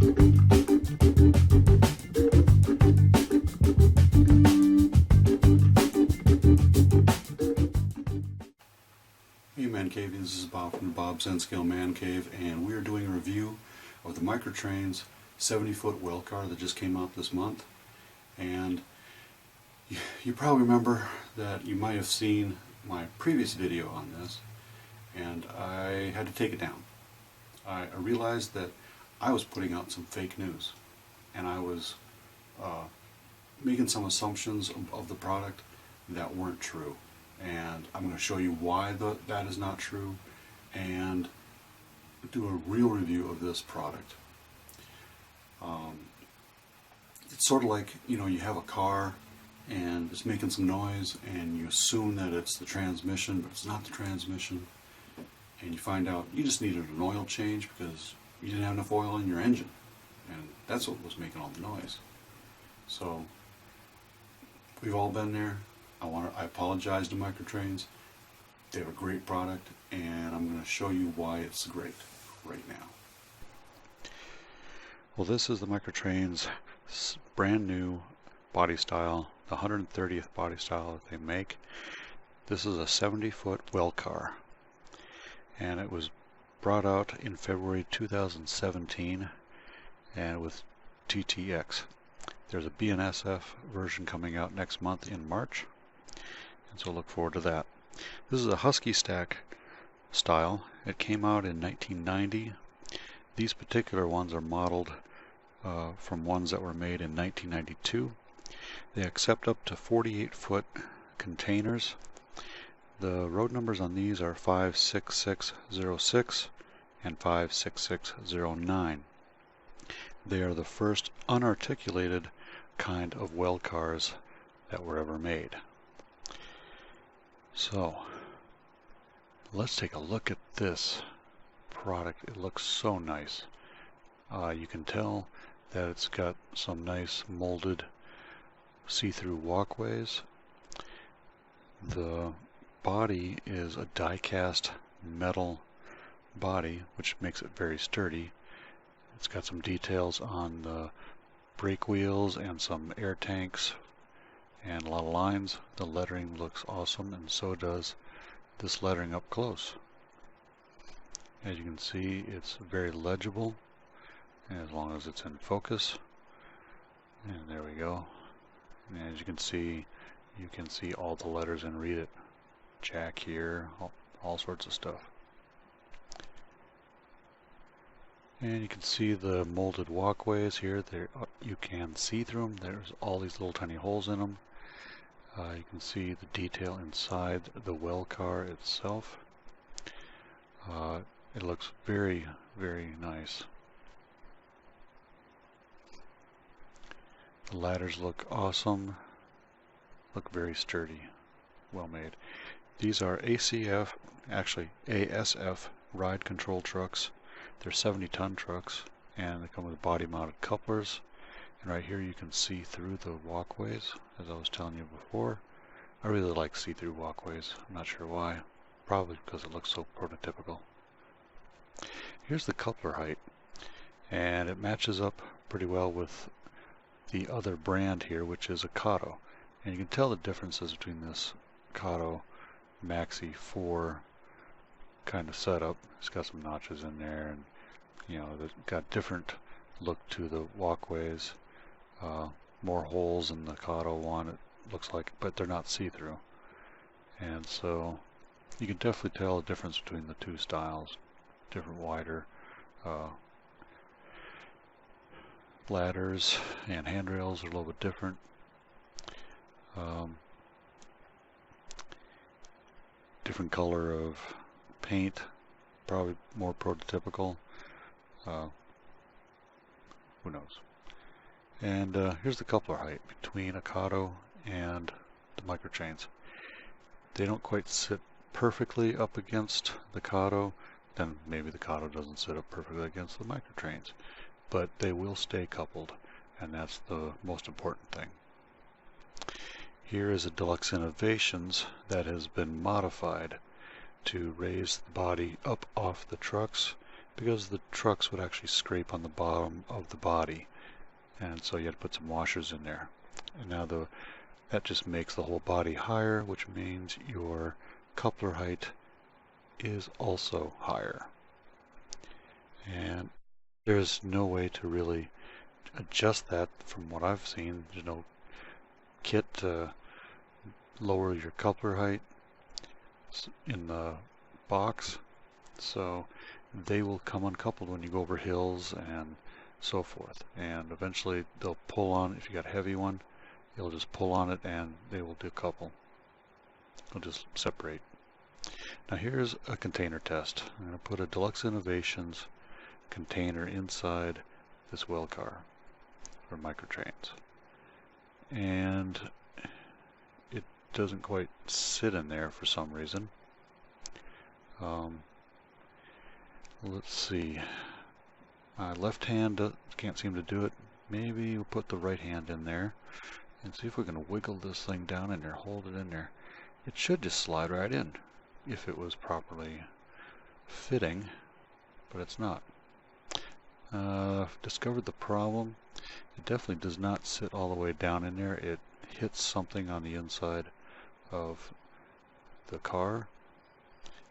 Hey ManCave, this is Bob from the Bob Scale ManCave, and we are doing a review of the Microtrains 70-foot well car that just came out this month. And you probably remember that you might have seen my previous video on this, and I had to take it down. I realized that I was putting out some fake news, and I was making some assumptions of the product that weren't true. And I'm going to show you why that is not true, and do a real review of this product. It's sort of like, you know, you have a car and it's making some noise and you assume that it's the transmission, but it's not the transmission, and you find out you just needed an oil change because you didn't have enough oil in your engine, and that's what was making all the noise. So we've all been there. I apologize to Microtrains. They have a great product, and I'm going to show you why it's great right now. Well, this is the Microtrains brand new body style, the 130th body style that they make. This is a 70-foot well car, and it was brought out in February 2017 and with TTX. There's a BNSF version coming out next month in March, and so look forward to that. This is a Maxi Stack style. It came out in 1990. These particular ones are modeled from ones that were made in 1992. They accept up to 48-foot containers. The road numbers on these are 56606 and 56609. They are the first unarticulated kind of well cars that were ever made. So let's take a look at this product. It looks so nice. You can tell that it's got some nice molded see-through walkways. The body is a die-cast metal body, which makes it very sturdy. It's got some details on the brake wheels and some air tanks and a lot of lines. The lettering looks awesome, and so does this lettering up close. As you can see, it's very legible as long as it's in focus. And there we go. And as you can see all the letters and read it. Jack here, all sorts of stuff. And you can see the molded walkways here. There, you can see through them. There's all these little tiny holes in them. You can see the detail inside the well car itself. It looks very, very nice. The ladders look awesome. Look very sturdy. Well made. These are ASF ride control trucks. They're 70-ton trucks, and they come with body-mounted couplers. And right here you can see through the walkways, as I was telling you before. I really like see-through walkways. I'm not sure why. Probably because it looks so prototypical. Here's the coupler height, and it matches up pretty well with the other brand here, which is a Kato. And you can tell the differences between this Kato Maxi 4 kind of setup. It's got some notches in there, and you know, they've got different look to the walkways. More holes in the Kato one, it looks like, but they're not see-through. And so you can definitely tell the difference between the two styles. Different wider ladders and handrails are a little bit different. Different color of paint, probably more prototypical. Who knows? And here's the coupler height between a Kato and the Microtrains. They don't quite sit perfectly up against the Kato. Then maybe the Kato doesn't sit up perfectly against the Microtrains, but they will stay coupled, and that's the most important thing. Here is a Deluxe Innovations that has been modified to raise the body up off the trucks because the trucks would actually scrape on the bottom of the body, and so you had to put some washers in there. And now that just makes the whole body higher, which means your coupler height is also higher. And there's no way to really adjust that from what I've seen. There's no kit to lower your coupler height in the box, so they will come uncoupled when you go over hills and so forth, and eventually they'll pull on. If you got a heavy one, you'll just pull on it and they will decouple. They'll just separate. Now here's a container test. I'm going to put a Deluxe Innovations container inside this well car for microtrains, and it doesn't quite sit in there for some reason. Let's see, my left hand can't seem to do it. Maybe we'll put the right hand in there and see if we can wiggle this thing down in there, hold it in there. It should just slide right in if it was properly fitting, but it's not. Discovered the problem. It definitely does not sit all the way down in there. It hits something on the inside of the car,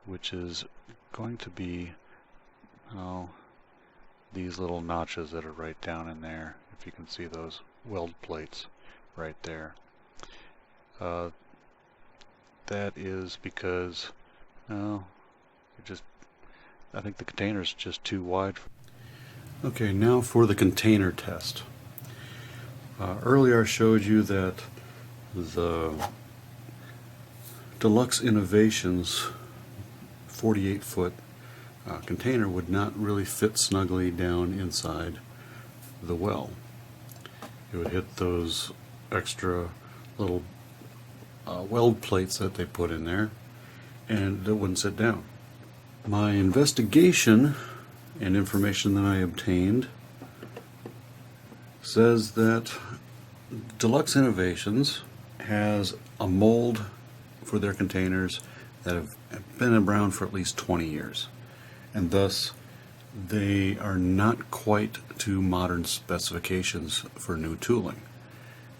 which is going to be these little notches that are right down in there. If you can see those weld plates right there. That is because I think the container is just too wide. Okay, now for the container test. Earlier I showed you that the Deluxe Innovations 48-foot container would not really fit snugly down inside the well. It would hit those extra little weld plates that they put in there, and it wouldn't sit down. My investigation and information that I obtained says that Deluxe Innovations has a mold for their containers that have been around for at least 20 years, and thus they are not quite to modern specifications for new tooling,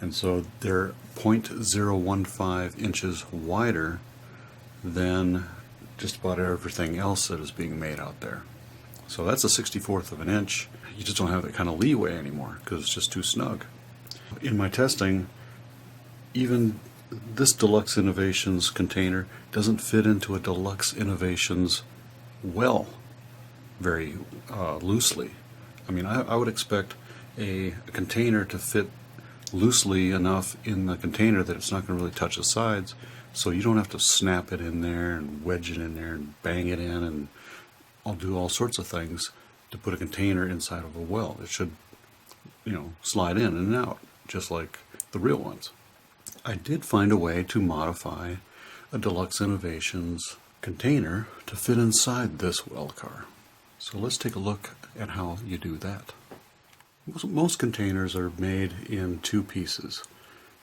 and so they're 0.015 inches wider than just about everything else that is being made out there. So that's a 64th of an inch. You just don't have that kind of leeway anymore because it's just too snug. In my testing, even this Deluxe Innovations container doesn't fit into a Deluxe Innovations well very loosely. I mean, I would expect a container to fit loosely enough in the container that it's not going to really touch the sides, so you don't have to snap it in there and wedge it in there and bang it in and I'll do all sorts of things to put a container inside of a well. It should, slide in and out just like the real ones. I did find a way to modify a Deluxe Innovations container to fit inside this well car. So let's take a look at how you do that. Most containers are made in two pieces.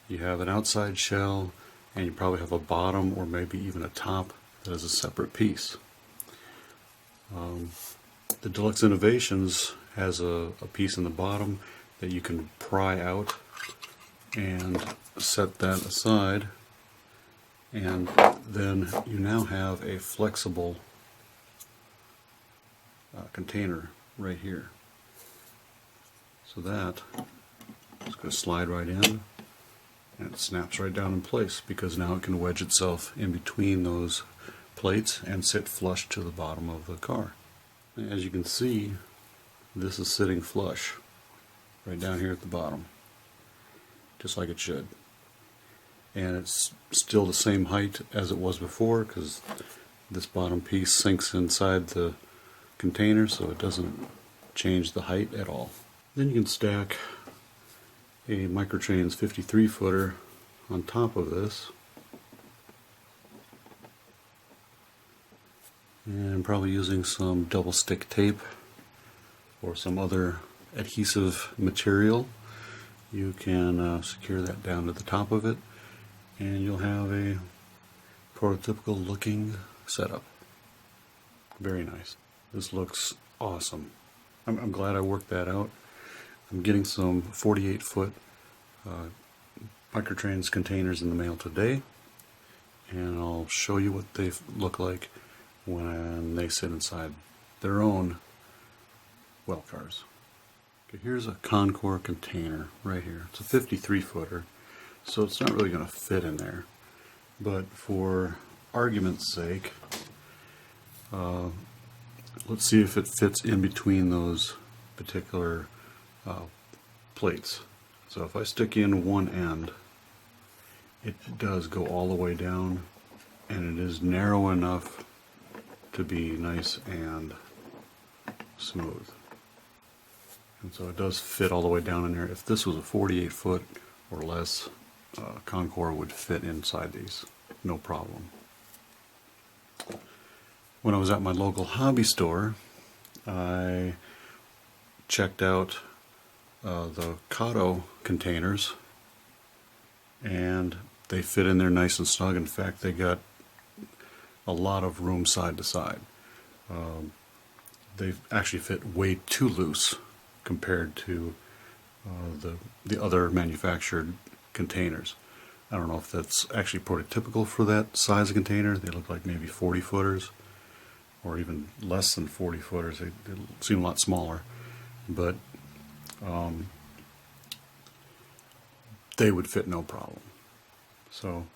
You have an outside shell and you probably have a bottom or maybe even a top that is a separate piece. The Deluxe Innovations has a piece in the bottom that you can pry out and set that aside, and then you now have a flexible container right here. So that is going to slide right in and it snaps right down in place because now it can wedge itself in between those plates and sit flush to the bottom of the car. As you can see, this is sitting flush right down here at the bottom, just like it should. And it's still the same height as it was before because this bottom piece sinks inside the container, so it doesn't change the height at all. Then you can stack a Microtrains 53-footer on top of this, and I'm probably using some double stick tape or some other adhesive material. You can secure that down to the top of it and you'll have a prototypical looking setup. Very nice. This looks awesome. I'm glad I worked that out. I'm getting some 48-foot Microtrains containers in the mail today, and I'll show you what they look like when they sit inside their own well cars. Okay, here's a Concours container right here. It's a 53-footer, so it's not really going to fit in there. But for argument's sake, let's see if it fits in between those particular plates. So if I stick in one end, it does go all the way down, and it is narrow enough to be nice and smooth. And so it does fit all the way down in there. If this was a 48-foot or less, Concours would fit inside these, no problem. When I was at my local hobby store, I checked out the Kato containers, and they fit in there nice and snug. In fact, they got a lot of room side to side. They actually fit way too loose compared to the other manufactured containers. I don't know if that's actually prototypical for that size of container. They look like maybe 40-footers or even less than 40-footers. They seem a lot smaller, but they would fit no problem. So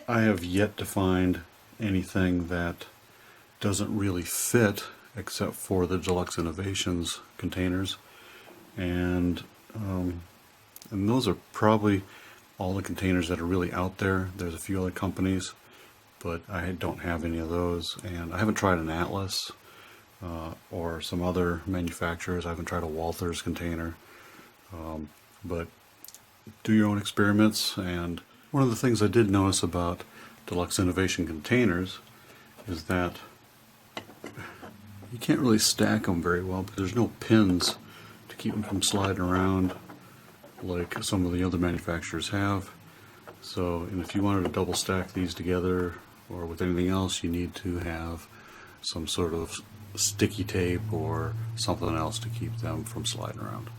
I have yet to find anything that doesn't really fit except for the Deluxe Innovations containers, and those are probably all the containers that are really out there. There's a few other companies, but I don't have any of those, and I haven't tried an Atlas or some other manufacturers. I haven't tried a Walther's container, but do your own experiments. And one of the things I did notice about Deluxe Innovation containers is that you can't really stack them very well because there's no pins to keep them from sliding around like some of the other manufacturers have. So, and if you wanted to double stack these together or with anything else, you need to have some sort of sticky tape or something else to keep them from sliding around.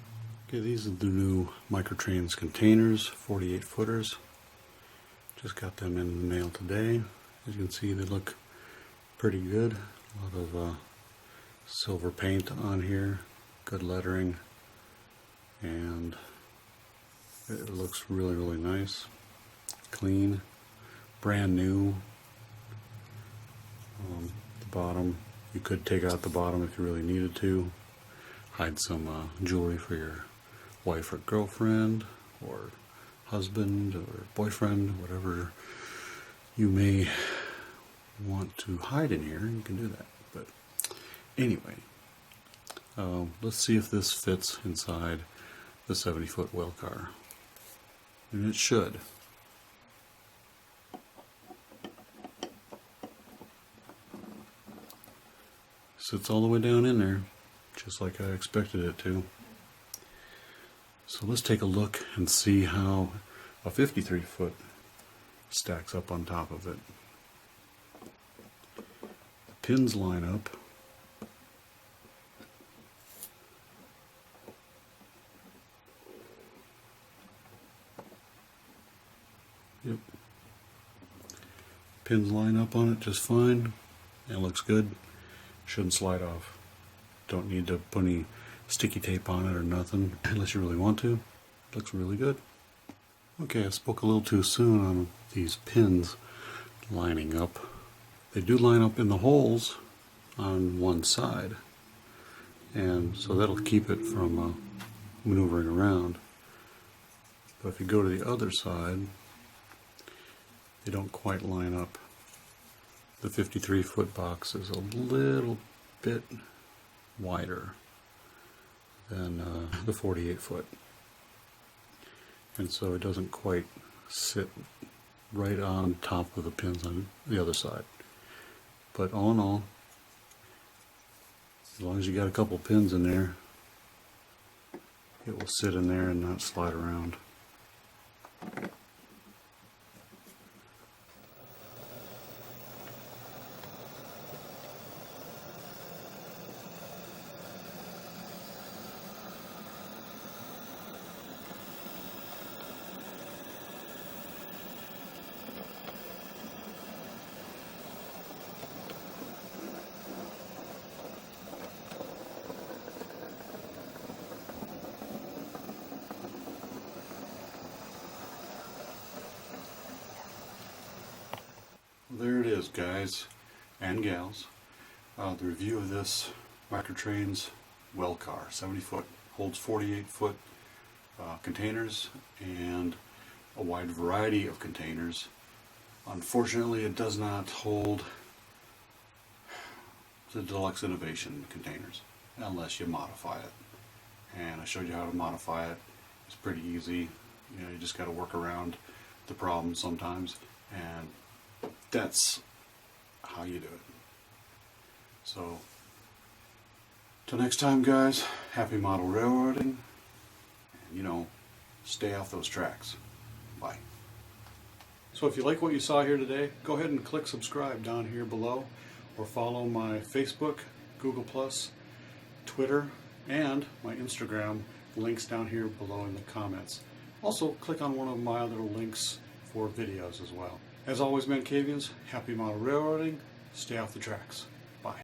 Okay, these are the new Microtrains containers, 48-footers. Just got them in the mail today. As you can see, they look pretty good. A lot of silver paint on here, good lettering, and it looks really, really nice. Clean, brand new. The bottom, you could take out the bottom if you really needed to. Hide some jewelry for your wife or girlfriend or husband or boyfriend, whatever you may want to hide in here, you can do that. But anyway, let's see if this fits inside the 70-foot well car. And it should. Sits all the way down in there, just like I expected it to. So let's take a look and see how a 53-foot stacks up on top of it. The pins line up. Yep. Pins line up on it just fine. It looks good. Shouldn't slide off. Don't need to put any sticky tape on it or nothing, unless you really want to. It looks really good. Okay, I spoke a little too soon on these pins lining up. They do line up in the holes on one side, and so that'll keep it from maneuvering around. But if you go to the other side, they don't quite line up. The 53-foot box is a little bit wider than the 48-foot, and so it doesn't quite sit right on top of the pins on the other side. But all in all, as long as you got a couple pins in there, it will sit in there and not slide around. There it is, guys and gals. The review of this Microtrains Well Car, 70 foot, holds 48 foot containers and a wide variety of containers. Unfortunately, it does not hold the Deluxe Innovation containers unless you modify it. And I showed you how to modify it. It's pretty easy. You know, you just got to work around the problem sometimes, and that's how you do it. So, till next time, guys, happy model railroading, and you know, stay off those tracks. Bye. So if you like what you saw here today, go ahead and click subscribe down here below, or follow my Facebook, Google+, Twitter, and my Instagram, links down here below in the comments. Also, click on one of my other links for videos as well. As always, ManCavians, happy model railroading, stay off the tracks. Bye.